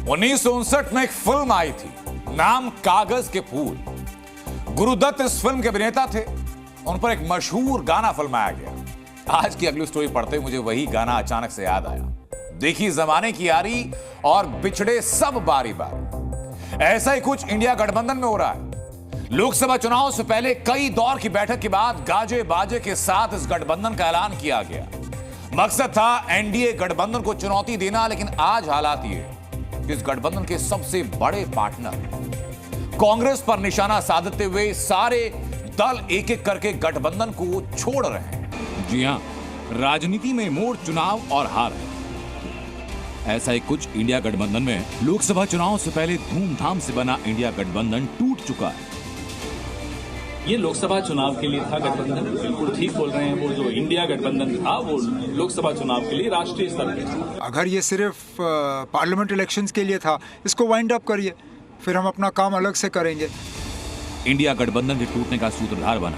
1959 में एक फिल्म आई थी, नाम कागज के फूल। गुरुदत्त इस फिल्म के अभिनेता थे। उन पर एक मशहूर गाना फिल्माया गया। आज की अगली स्टोरी पढ़ते मुझे वही गाना अचानक से याद आया। देखी जमाने की यारी और बिछड़े सब बारी बारी। ऐसा ही कुछ इंडिया गठबंधन में हो रहा है। लोकसभा चुनाव से पहले कई दौर की बैठक के बाद गाजे बाजे के साथ इस गठबंधन का ऐलान किया गया। मकसद था एनडीए गठबंधन को चुनौती देना, लेकिन आज हालात ये इस गठबंधन के सबसे बड़े पार्टनर कांग्रेस पर निशाना साधते हुए सारे दल एक एक करके गठबंधन को छोड़ रहे हैं। जी हां, राजनीति में मोड़ चुनाव और हार है। ऐसा ही कुछ इंडिया गठबंधन में। लोकसभा चुनाव से पहले धूमधाम से बना इंडिया गठबंधन टूट चुका है। ये लोकसभा चुनाव के लिए था गठबंधन, बिल्कुल ठीक बोल रहे हैं। वो जो इंडिया गठबंधन था वो लोकसभा चुनाव के लिए राष्ट्रीय स्तर पे था। अगर ये सिर्फ पार्लियामेंट इलेक्शंस के लिए था, इसको वाइंड अप करिए, फिर हम अपना काम अलग से करेंगे। इंडिया गठबंधन के टूटने का सूत्रधार बना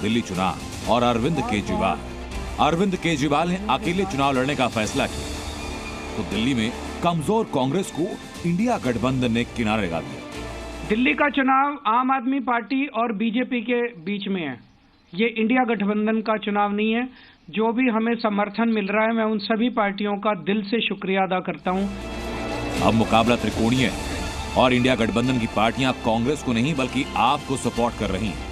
दिल्ली चुनाव और अरविंद केजरीवाल। अरविंद केजरीवाल ने अकेले चुनाव लड़ने का फैसला किया तो दिल्ली में कमजोर कांग्रेस को इंडिया गठबंधन ने किनारे लगा दिया। दिल्ली का चुनाव आम आदमी पार्टी और बीजेपी के बीच में है। ये इंडिया गठबंधन का चुनाव नहीं है। जो भी हमें समर्थन मिल रहा है, मैं उन सभी पार्टियों का दिल से शुक्रिया अदा करता हूं। अब मुकाबला त्रिकोणीय है और इंडिया गठबंधन की पार्टियां कांग्रेस को नहीं बल्कि आपको सपोर्ट कर रही हैं।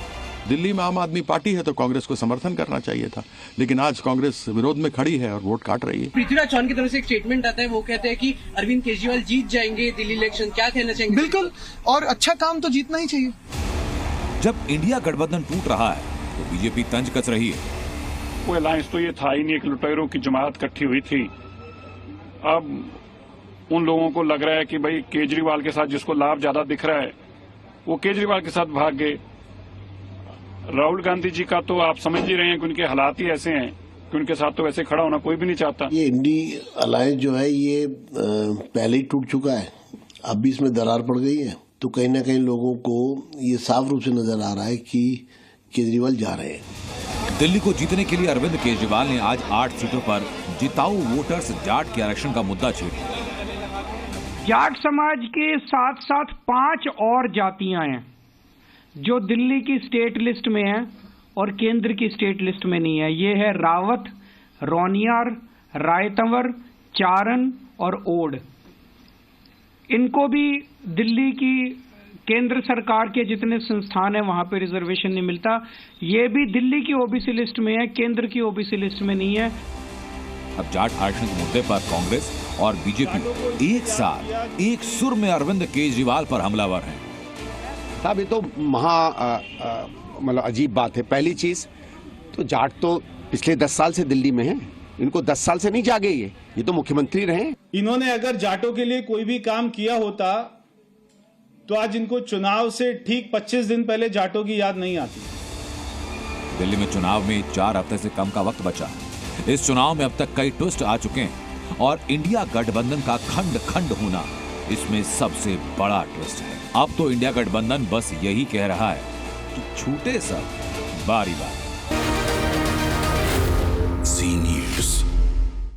दिल्ली में आम आदमी पार्टी है तो कांग्रेस को समर्थन करना चाहिए था, लेकिन आज कांग्रेस विरोध में खड़ी है और वोट काट रही है। पृथ्वीराज चौहान की तरफ से एक स्टेटमेंट आता है, वो कहते हैं कि अरविंद केजरीवाल जीत जाएंगे दिल्ली इलेक्शन। क्या कहना चाहेंगे? बिल्कुल, और अच्छा काम तो जीतना ही चाहिए। जब इंडिया गठबंधन टूट रहा है तो बीजेपी तंज कस रही है। वो अलायंस तो ये था ही नहीं, एक लुटेरों की जमात इकट्ठी हुई थी। अब उन लोगों को लग रहा है कि भाई केजरीवाल के साथ जिसको लाभ ज्यादा दिख रहा है वो केजरीवाल के साथ भाग गए। राहुल गांधी जी का तो आप समझ ही रहे हैं कि उनके हालात ही ऐसे हैं कि उनके साथ तो वैसे खड़ा होना कोई भी नहीं चाहता। ये इंडी अलायंस जो है ये पहले ही टूट चुका है, अब भी इसमें दरार पड़ गई है। तो कहीं ना कहीं लोगों को ये साफ रूप से नजर आ रहा है कि केजरीवाल जा रहे हैं। दिल्ली को जीतने के लिए अरविंद केजरीवाल ने आज 8 सीटों पर जिताऊ वोटर्स जाट के आरक्षण का मुद्दा छेड़ा। जाट समाज के साथ साथ 5 और जातियां हैं जो दिल्ली की स्टेट लिस्ट में है और केंद्र की स्टेट लिस्ट में नहीं है। ये है रावत, रोनियार, रायतंवर, चारण और ओड। इनको भी दिल्ली की केंद्र सरकार के जितने संस्थान हैं वहां पे रिजर्वेशन नहीं मिलता। ये भी दिल्ली की ओबीसी लिस्ट में है, केंद्र की ओबीसी लिस्ट में नहीं है। अब जाट आरक्षण के मुद्दे पर कांग्रेस और बीजेपी एक साथ एक सुर में अरविंद केजरीवाल पर हमलावर हैं। साहब ये तो मतलब अजीब बात है। पहली चीज तो जाट तो पिछले 10 साल से दिल्ली में हैं। इनको 10 साल से नहीं जागे, ये तो मुख्यमंत्री रहे। इन्होंने अगर जाटों के लिए कोई भी काम किया होता तो आज इनको चुनाव से ठीक 25 दिन पहले जाटों की याद नहीं आती। दिल्ली में चुनाव में 4 हफ्ते से कम का वक्त बचा। इस चुनाव में अब तक कई ट्विस्ट आ चुके हैं और इंडिया गठबंधन का खंड खंड होना इसमें सबसे बड़ा ट्विस्ट है। अब तो इंडिया गठबंधन बस यही कह रहा है कि छूटे सब बारी बारी।